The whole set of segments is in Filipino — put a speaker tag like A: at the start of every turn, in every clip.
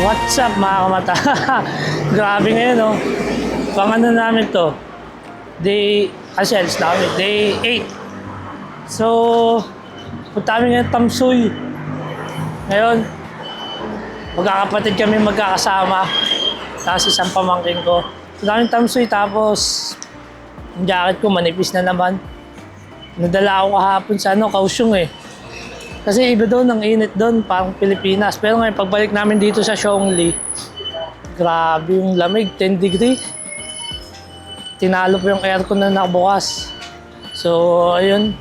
A: What's up mga kamata? Grabe ngayon oh. Pang ano namin to? Sales namin. Day 8. So, punta kami ngayon Tamsuy. Ngayon, magkakapatid kami magkakasama. Tapos isang pamangkin ko. Punta kami Tamsuy tapos yung jacket ko manipis na naman. Nadala ako kahapon sa Kaohsiung eh. Kasi iba doon, ang init doon, parang Pilipinas. Pero ngayon, pagbalik namin dito sa Xiongli, grabe yung lamig, 10 degree. Tinalo po yung aircon na nakabukas. So, ayun.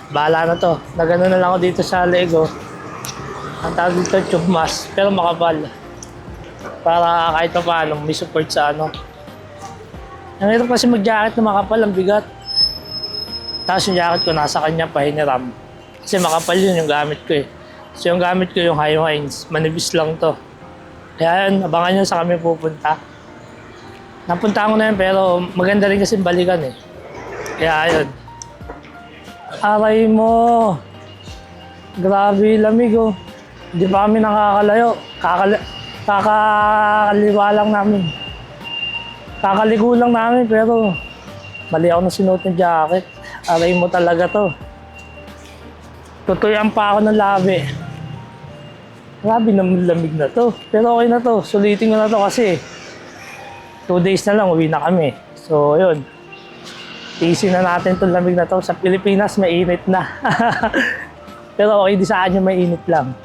A: Bahala na to. Nagano na lang ako dito sa Lego. Ang tawag dito, tube mask, pero makapal. Para kahit pa paano, may support sa ano. Ang hirap kasi mag-jacket na makapal, ang bigat. Tapos yung jacket ko nasa kanya pa, hiniram. Kasi makapal yun yung gamit ko eh. So yung gamit ko yung High-Wines, manibis lang to. Kaya yun, abangan nyo sa kami pupunta. Napunta ko na yun pero maganda rin kasi balikan eh. Kaya yun. Aray mo! Grabe lamig oh. Hindi pa kami nakakalayo. Kakaliwa lang namin. Kakaligo lang namin pero mali ako na sinuot ng jacket. Aray mo talaga to. Tutuyan pa ako ng labi. Grabe naman lamig na to. Pero okay na to. Sulitin ko na to kasi 2 days na lang uwi na kami. So yun. Tiisin na natin itong lamig na to. Sa Pilipinas mainit na. Pero okay di sa akin mainit lang.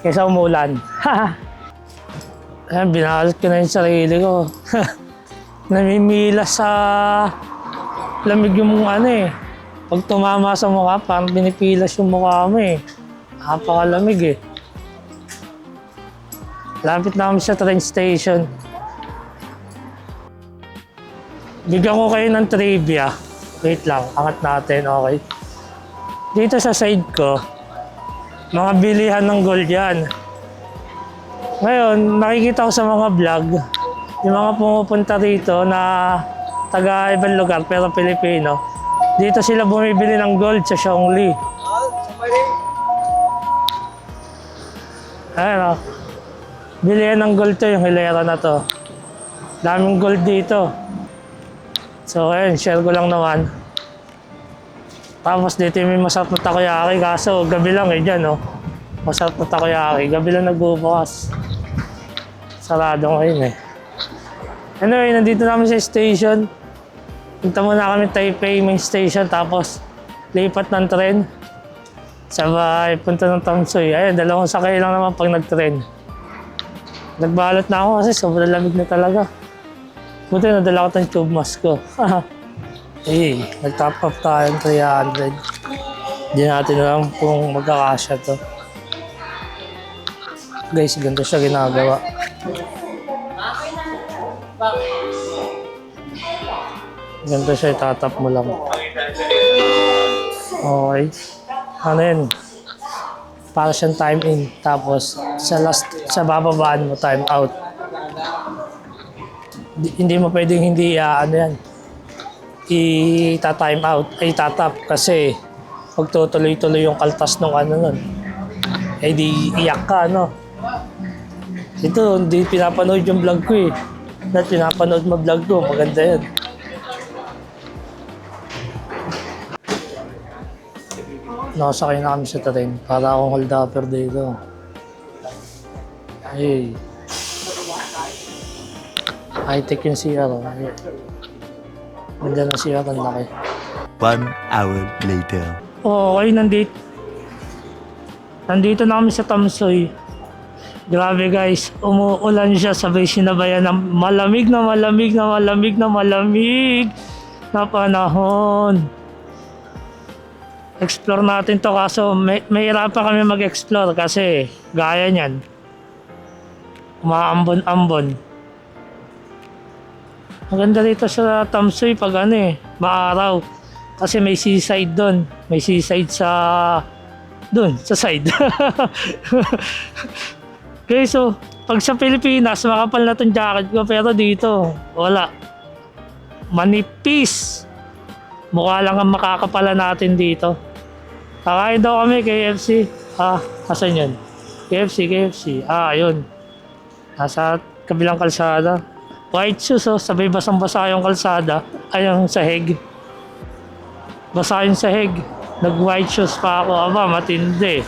A: Kaysa umulan. Ayan, binalat ko na yung sarili ko. Namimila sa lamig yung ano eh. Pag tumama sa mukha, parang pinipilas yung mukha mo eh. Napakalamig eh. Lapit na kami sa train station. Bigyan ko kayo ng trivia. Wait lang, angat natin, okay. Dito sa side ko, mga bilihan ng gold yan. Ngayon, nakikita ko sa mga vlog, yung mga pumupunta rito na taga ibang lugar pero Pilipino. Dito sila bumibili ng gold sa Xiongli. Ayan o. Bilihan ng gold to, yung hilera na to. Daming gold dito. So ayun, share ko lang naman. Tapos dito may masarap na takoyaki, kaso gabi lang eh dyan o. Masarap na takoyaki, gabi lang nagbubukas. Sarado ngayon eh. Anyway, nandito namin sa station. Punta muna kami Taipei main station tapos lipat ng tren. Sabay, punta ng Tamsuy. Ayun, 2 sakay lang naman pag nag-tren. Nagbalot na ako kasi sobrang lamig na talaga. Buti nadala ko ng tube mask ko. Nag-top up tayo ng 300. Hindi natin alam kung magkakasya to. Guys, ganito siya ginagawa. Ganito siya, itatap mo lang. Okay. Ano yun? Para siyang time in. Tapos, sa bababaan mo, time out. Hindi mo pwedeng hindi, ano yan, ita-time out, ay itatap. Kasi, pag tutuloy-tuloy yung kaltas ng ano nun, eh di iyak ka, no? Ito, hindi pinapanood yung vlog ko eh. Dahil pinapanood mo vlog ko, maganda yan. Nakasakay na kami sa train para akong hold upper dito. Hey. High-tech yung CR. Ganda na CR, ang laki.
B: 1 hour later.
A: Okay, nandito na kami sa Tamsuy. Grabe guys, umuulan siya, sabay sinabayan ng malamig na panahon. Explore natin to kaso may hirapan kami mag-explore kasi gaya niyan. Umaambon-ambon. Maganda dito sa Tamsuy pag maaraw. Kasi may seaside doon. May seaside sa side. Okay, so pag sa Pilipinas, makapal na tong jacket ko pero dito, wala. Manipis. Mukha lang ang makakapala natin dito. Kakain daw kami KFC. Asan yun? KFC. Ah, ayun. Nasa kabilang kalsada. White shoes, oh. Sabay basang-basa yung kalsada. Ay, yung sahig. Basa yung sahig. Nag-white shoes pa ako. Aba, matindi.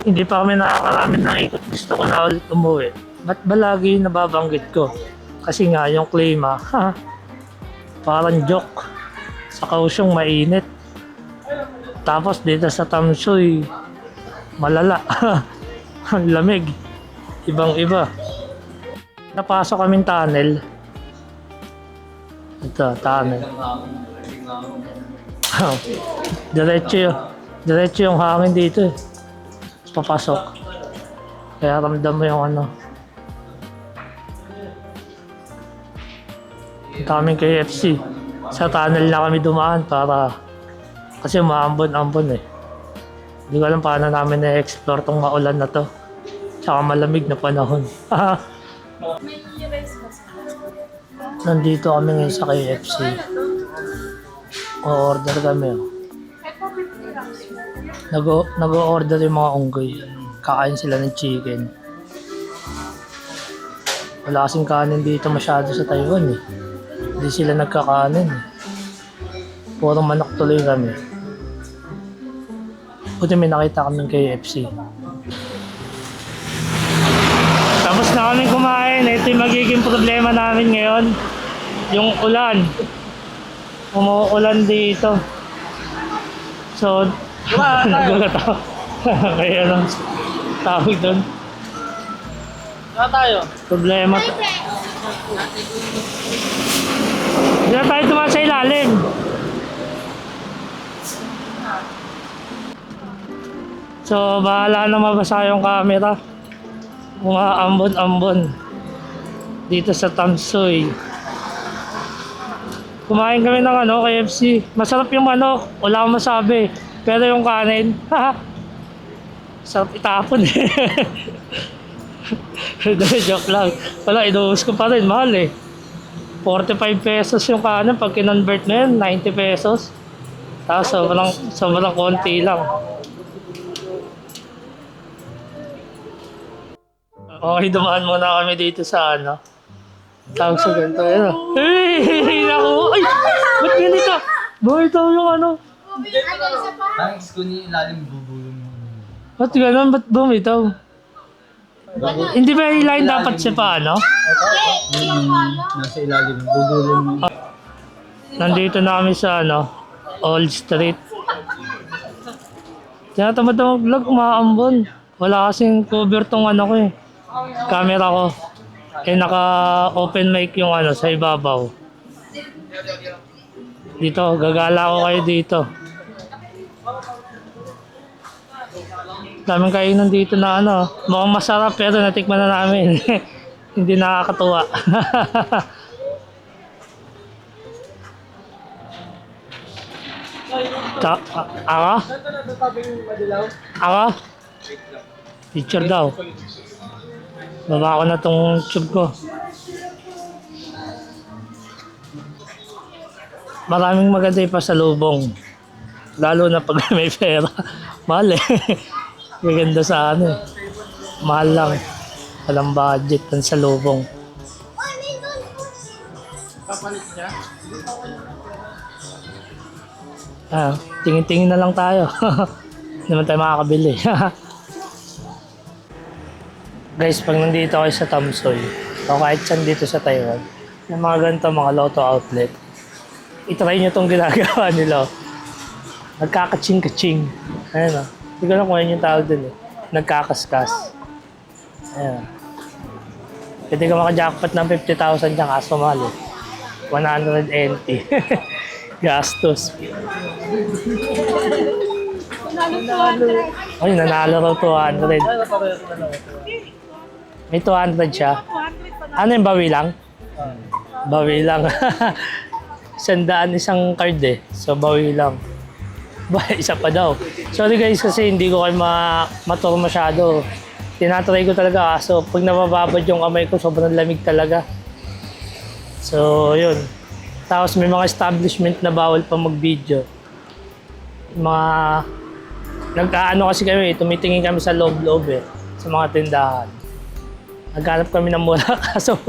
A: Hindi pa kami nakakarami na ikot. Gusto ko na ulit umuwi. Ba't ba lagi nababanggit ko? Kasi nga, yung klima, parang joke. Sa Kaohsiung mainit. Tapos dito sa Tamsuy, malala. Ang lamig. Ibang-iba. Napasok kaming tunnel. Ito, tunnel. Diretso yung hangin dito eh. Papasok. Kaya ramdam mo yung ano. Ang daming KFC. Sa tunnel na kami dumaan para kasi maambon-ambon eh. Hindi ko alam paano namin na-explore tong maulan na to. Tsaka malamig na panahon. Nandito kami ngayon sa KFC. O-order kami. Nag-o-order yung mga unggoy. Kakain sila ng chicken. Wala kasing kanin dito masyado sa Taiwan eh. Hindi sila nagkakanin eh. Puro manok tuloy kami. Buti may nakita kaming KFC. Tapos na kami kumain. Ito yung magiging problema namin ngayon. Yung ulan. Umuulan dito. So, nagulat ako. Kaya lang tawag doon.
C: Saan tayo?
A: Problema. Hindi na tayo tumaan sa ilalim. So, bahala na mabasa yung camera. Mga ambon-ambon. Dito sa Tamsuy. Kumain kami ng KFC. Masarap yung manok. Wala akong masabi. Pero yung kanin, sarap itapon eh. Joke lang. Wala, inuus ko pa rin. Mahal eh. 45 pesos yung kanin. Pag kinonvert na yun, 90 pesos. Tapos sobrang konti lang. Okay, dumaan muna kami dito sa tawag sa ganito. Hey! Naku! Ay! Ba't ganito? Bakit daw yung
C: Parang gusto niya ilalim bubulong mo.
A: Ba't gano'n? Ba't bumitaw? Hindi ba yung line dapat siya pa
C: Nasa ilalim, bubulong mo.
A: Nandito na kami sa Old Street. Tinatamad na mag-vlog, umaambon. Wala kasing cover tong ko eh. Camera ko. Naka-open mic yung sa ibabaw. Dito, gagala ko kayo dito. Daming kainan dito na mukhang masarap pero natikman na namin. Hindi nakakatuwa. Ako? Ako? Teacher daw. Baba ko na tong tube ko. Maraming maganda yung pasalubong. Lalo na pag may pera. Mahal eh. Maganda sa mahal lang. Walang budget ng salubong.
C: Kapalit niya?
A: Tingin-tingin na lang tayo. Hindi naman tayo makakabili. Guys, pag nandito kayo sa Tamsuy, o kahit saan dito sa Taiwan, yung mga ganito, mga Lotto outlet, itry nyo itong ginagawa nila. Nagkakaching-kaching. Ayan Hindi ko alam kung yun yung tawag din eh. Nagkakaskas. Ayan. Pwede ka maka-jackpot ng 50,000 dyan, kaso mahal eh. 180. Gastos. Ay, nanalo raw 200. May 200 siya. Ano yung bawi lang? Bawi lang. 100 isang card eh. So, bawi lang. Isa pa daw. Sorry guys kasi hindi ko kayo maturo masyado. Tinatry ko talaga kaso pag nabababad yung kamay ko sobrang lamig talaga. So yun. Tapos may mga establishment na bawal pa mag-video. Mga Nagkaano kasi kami, tumitingin kami sa loob-loob eh, sa mga tindahan. Naghanap kami ng mura, kaso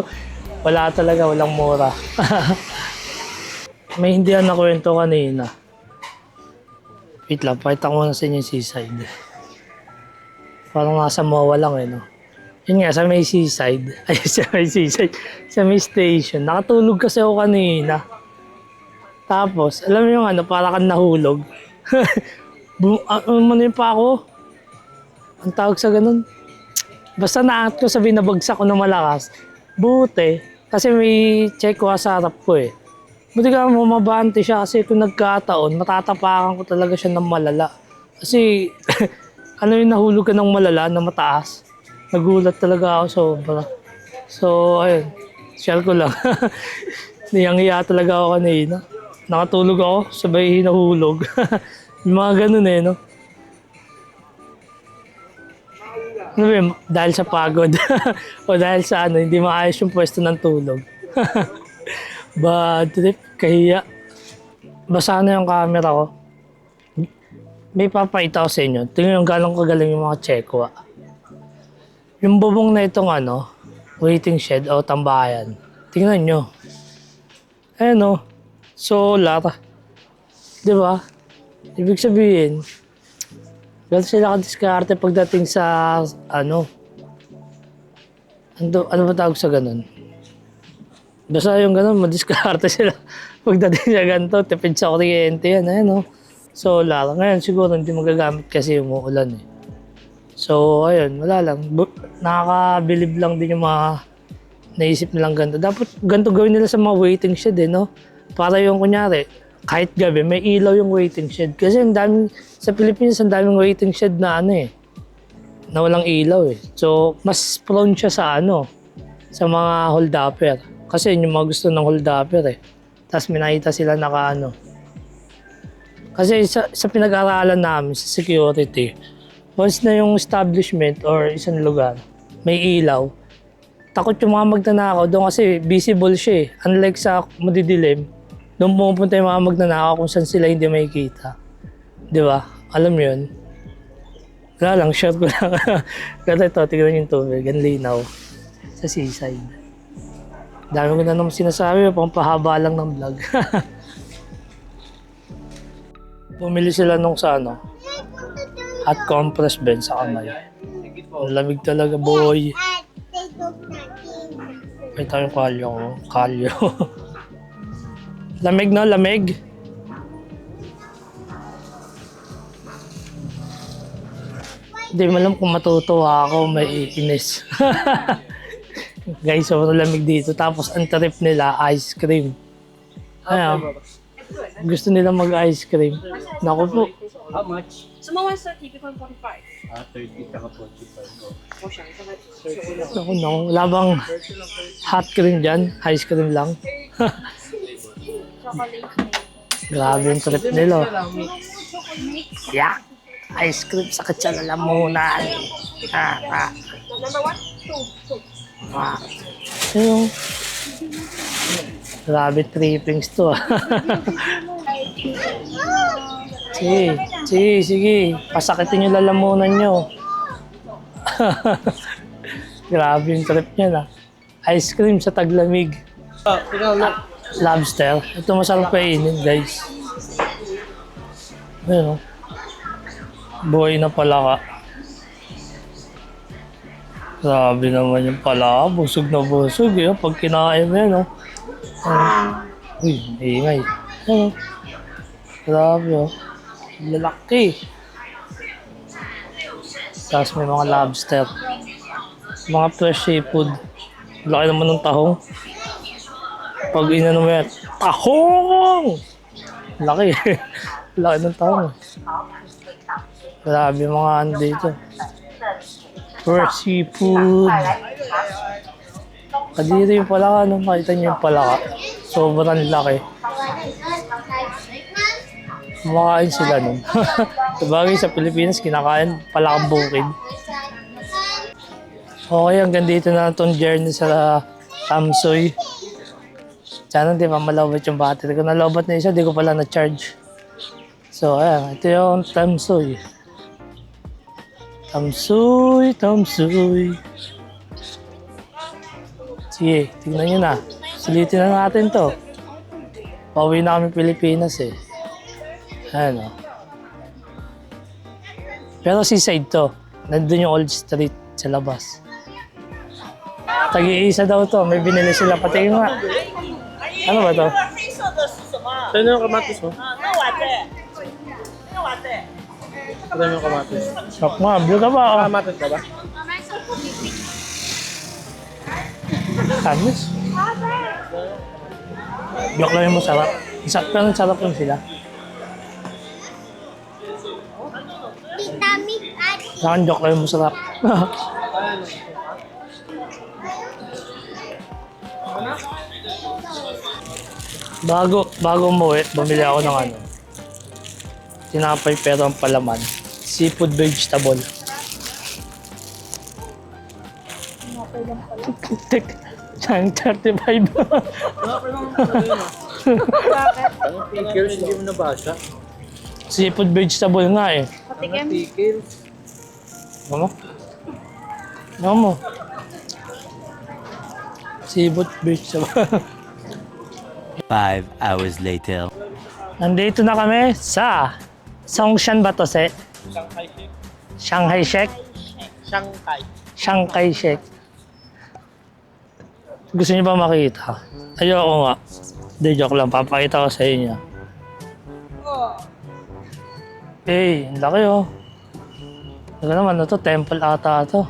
A: wala talaga, walang mura. May hindi na kwento kanina. Wait lang, pakita ko muna sa inyo yung seaside. Parang nasa MOA lang eh, no? Yun nga, sa may seaside. Ay, sa may seaside. Sa may station. Nakatulog kasi ako kanina. Tapos, alam mo yung ano, para kang nahulog. Manunin pa ako. Ang tawag sa ganun. Basta naangat ko sabi nabagsak ko na malakas. Buti. Kasi may check ko sa harap ko eh. Buti ka mababante siya kasi kung nagkataon, matatapakan ko talaga siya ng malala. Kasi, ano yung nahulog ka ng malala na mataas? Nagulat talaga ako sobra. So, ayun. Share ko lang. Niyang-hiya talaga ako kanina. Nakatulog ako, sabay nahulog. Yung mga ganun eh, no? Ano ba yun? Dahil sa pagod. O dahil sa ano, hindi maayos yung pwesto ng tulog. Bad trip, kahiya. Basa na yung camera ko. May papakita ko sa inyo. Tingnan yung galong kagaling yung mga Chekwa. Yung bubong na itong ano, waiting shed o tambayan. Tingnan nyo. Ayan o, solar. Diba? Ibig sabihin, ganito sila kadiskarte pagdating sa ano ba tawag sa ganun? Basta yung ganun, madiskarte sila pagdating sa ganito, tipid sa kuryente yan, ayan o. Solar. Ngayon siguro hindi magagamit kasi umuulan eh. So ayun, wala lang. Nakakabilib lang din yung mga naisip nilang ganito. Dapat ganito gawin nila sa mga waiting shed eh, no? Para yung kunyari, kahit gabi, may ilaw yung waiting shed. Kasi ang dami, sa Pilipinas, ang daming waiting shed na ano eh, na walang ilaw eh. So, mas prone siya sa ano, sa mga hold-upper. Kasi yun yung mga gusto ng hold-upper eh. Tapos may nakita sila naka ano. Kasi sa pinag-aralan namin, sa security, once na yung establishment or isang lugar, may ilaw, takot yung mga magnanakaw doon kasi visible siya eh. Unlike sa madidilim, doon pumunta yung mga magnanakaw kung saan sila hindi makikita. Di ba? Alam mo yun? Wala lang, share ko lang. Kasi ito, tignan yung tubig, ang linaw sa seaside. Dami ko na naman sinasabi, pang pahaba lang ng vlog. Bumili sila nung sa ano, hot compress bed sa kamay. Ang lamig talaga, boy. May tayong kalyo ko. Kalyo. Lamig no, lamig. Hindi mo alam kung matutuwa ako, may iinis. Guys, sobrang lamig dito. Tapos ang trip nila, ice cream. Ayan. Gusto nila mag-ice cream. Naku po.
C: How much?
D: Sumawa sa TV ko 45.
C: 30 saka 45.
D: O siya,
A: Naku, wala bang hot cream dyan? Ice cream lang.
D: chocolate
A: Grabe yung trip nila. Yeah. Ice cream sa katsalalamunan.
D: Number 1, 2.
A: Yung grabe trippings to ah. Sige. Pasakitin yung lalamunan nyo. Grabe yung trip niya na. Ice cream sa taglamig. Lobster. Ito masarap kainin, guys. Ayun, oh. Buhay na palaka. Grabe naman yung palaka. Busog na busog. Eh. Pag kinain mo yan, oh. Uy, ingay. Ayun, oh. Grabe, oh. Lalaki. Tapos may mga lobster. Mga fresh seafood. Laki naman ng tahong. Pag inano mo yan, tahong! Laki. Laki ng tahong. Grabe mga ano dito. Fresh seafood. Kadiri yung palaka. Ano? Makita niyo yung palaka. Sobrang laki. Kumakain sila nun. Sabagay sa Pilipinas, kinakain palakang bukid. Okay, hanggang dito na itong journey sa Tamsoy. Sana di pa malawbat yung battery ko. Nalawbat na isa, di ko pala na-charge. So, ayan. Ito yung Tamsoy. Tamsuy, tamsuy. Sige, tignan nyo na. Sulitin na natin to. Pauwi na kami Pilipinas eh. Ayan o. Pero seaside to. Nandun yung old street sa labas. Tag-iisa daw to. May binili sila. Pati nga. Ano ba to?
E: 黑色的是什么？
A: Ito yung kamatis mo.
E: 啊，那碗的，那碗的。
A: Ito yung kamatis. Shock mo. Blue ka ba? Kamatis ka ba? Kamatis? Joke lang yung masarap. Pero sarap lang sila. Sa akin, joke lang yung masarap. bago umuwi, bumili ako ng ano. Tinapay pero ang palaman. Seafood vegetable. Tek, siyang 35.
C: Pickles, hindi mo nabasa.
A: Seafood vegetable nga eh.
D: Patikim.
C: Pickles.
A: Ano? Ano mo? Seafood vegetable.
B: 5 hours later.
A: Nandito na kami sa Songshan ba to, Se?
C: Shanghai Shake.
A: Shanghai Shek?
C: Shanghai.
A: Shanghai Shek. Gusto niyo ba makita? Ayoko nga. Hindi, joke lang. Papakita ko sa inyo. Eh, ang laki oh. Ano naman, ito, temple ata ito.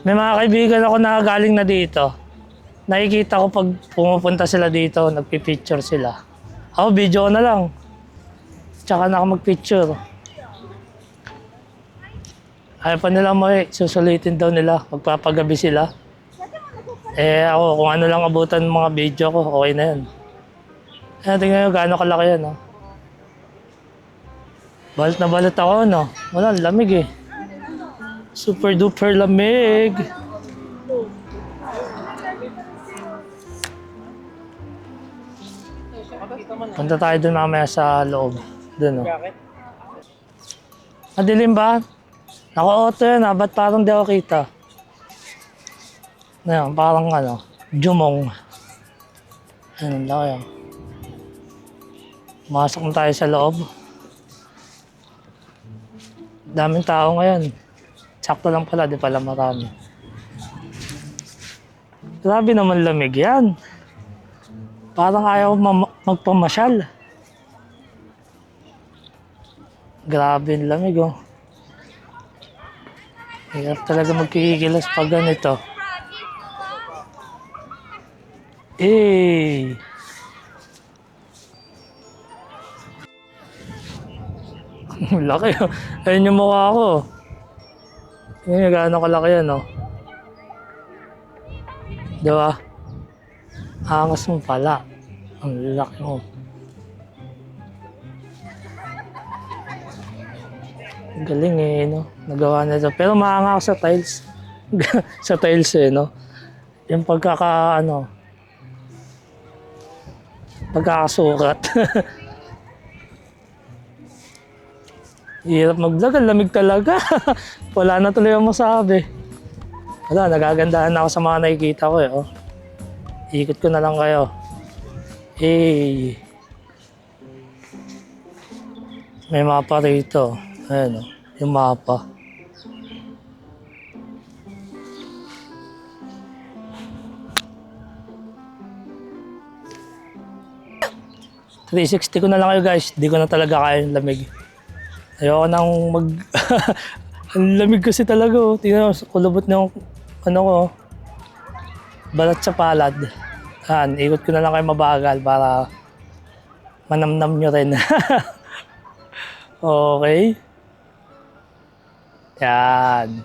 A: May mga kaibigan ako na galing na dito. Nakikita ko pag pumupunta sila dito, nagpipicture sila. Ako, video na lang. Tsaka na ako magpicture. Ayaw pa nila mo eh, susulitin daw nila, magpapagabi sila. Eh ako, kung ano lang abutan ng mga video ko, okay na yan. Eh, tingnan nyo gaano kalaki yan, oh. Balat na balat ako, no? Wala, lamig eh. Super duper lamig. Punta tayo doon mamaya sa loob. Doon, oh. Madilim ba? Naka-auto yan, ah. Ba't parang di ako kita? Ayan, parang ano, jumong. Ayan, laki yan. Masok na tayo sa loob. Daming tao ngayon. Sakto lang pala, di pala marami. Grabe naman lamig yan. Parang ayaw magpamasyal. Grabe yung lamig, oh. Hirap talaga magkikilos pag ganito. Eh. Laki, oh. Ayun yung mukha ko. Ngayon, gaano kalaki yan, oh. Diba? Angas mo pala. Ang laki mo. Galing eh, no? Nagawa na ito. Pero maanga ako sa tiles. Sa tiles eh, no? Yung pagkakasukat. Hirap mag-vlog. Ang lamig talaga. Wala na tuloy ang masabi. Wala, nagagandahan ako sa mga nakikita ko eh, oh. Ikot ko na lang kayo. Eh. May mapa rito. Ayan o. Yung mapa. $360 ko na lang kayo guys. Di ko na talaga kaya yung lamig. Ayoko nang mag... Ang lamig kasi talaga oh. Tingnan mo, kulubot na yung ano ko. Balat sa palad. Yan, ikot ko na lang kayo mabagal para manamnam nyo rin. Okay. Yan.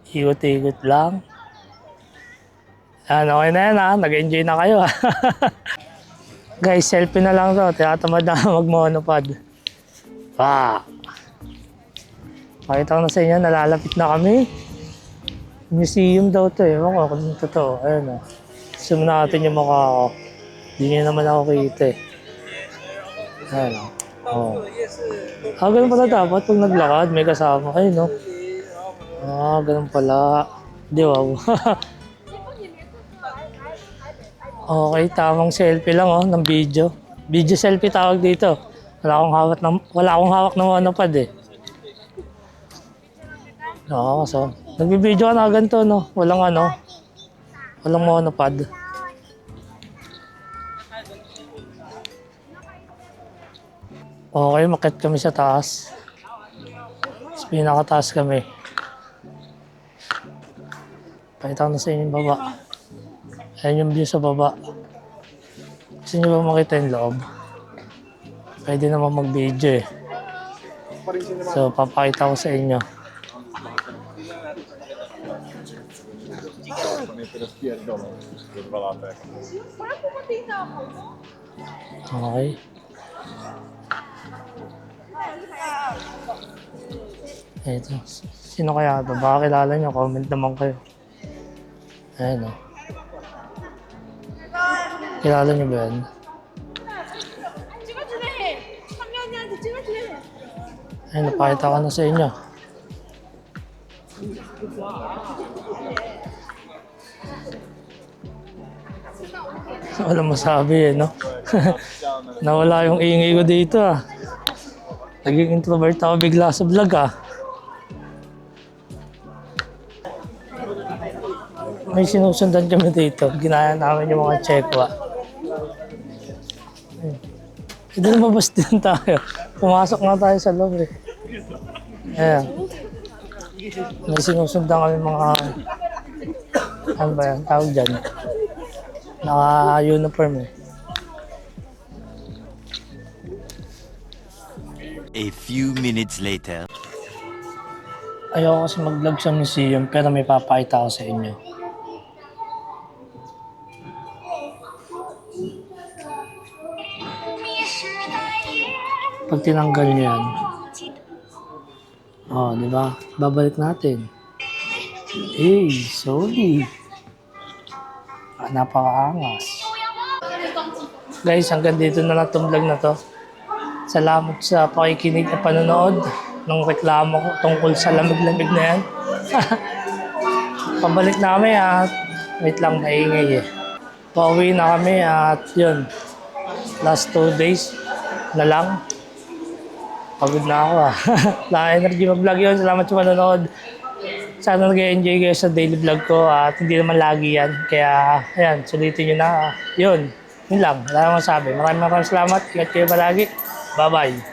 A: Ikot-ikot lang. Yan, okay na yan ha. Nag-enjoy na kayo ha. Guys, selfie na lang to. Tinatamad na mag-monopod. Pa. Pakita ko na sa inyo, nalalapit na kami. Museum daw to eh. Ewan ko kung totoo. Ayun o. Gusto mo natin yung mukha ko. Hindi niya naman ako kita eh. Ayun o. Oh. Ganun pala dapat pag naglakad, may kasama kayo, no? Ganun pala. Di wow. Okay, tamang selfie lang oh, ng video. Video selfie tawag dito. Wala akong hawak ng monopod eh. So, nagbibideo ka na ganito, no? Walang monopod. Okay, makit kami sa taas. Sa pinakataas kami. Pakita ko na sa inyo yung baba. Ayan yung view sa baba. Gusto nyo ba makita yung loob? Pwede naman mag-video eh. So, papakita ko sa inyo. Okay. Ito. Sino kaya ito? Baka kilala nyo, comment naman kayo. Ayan o. Kilala nyo ba yan?
D: 찍어주래. 상면이한테 찍어주래.
A: Ayun, napakita ko na sa inyo. Walang masabi eh, no? Nawala yung ingay ko dito ah. Naging introvert ako bigla sa vlog ah. May sinusundan kami dito. Ginaya namin yung mga tsekwa. Ito lumabas din tayo. Pumasok na tayo sa loob eh. Ayan. May sinusundan kami mga... Ano ba yan? Tawag dyan. Naka-uniform eh.
B: A few minutes later.
A: Ayoko kasi mag-vlog sa museum pero may papakita ko sa inyo. Pag tinanggal nyo yan, di ba? Babalik natin. Sorry. Napakaangas. Guys, hanggang dito na lang itong vlog na to. Salamat sa pakikinig at panonood ng reklamo ko tungkol sa lamig-lamig na yan. Pabalik namin at wait lang, maingay eh. Pauwi na kami at yun. Last 2 days na lang. Pagod na ako ah. Wala energy mag-vlog yun. Salamat sa panonood. Sana nag-enjoy kayo sa daily vlog ko at hindi naman lagi yan. Kaya ayan, sulitin nyo na. Yun lang. Wala akong masabi. Maraming salamat. Ingat kayo palagi. Bye-bye.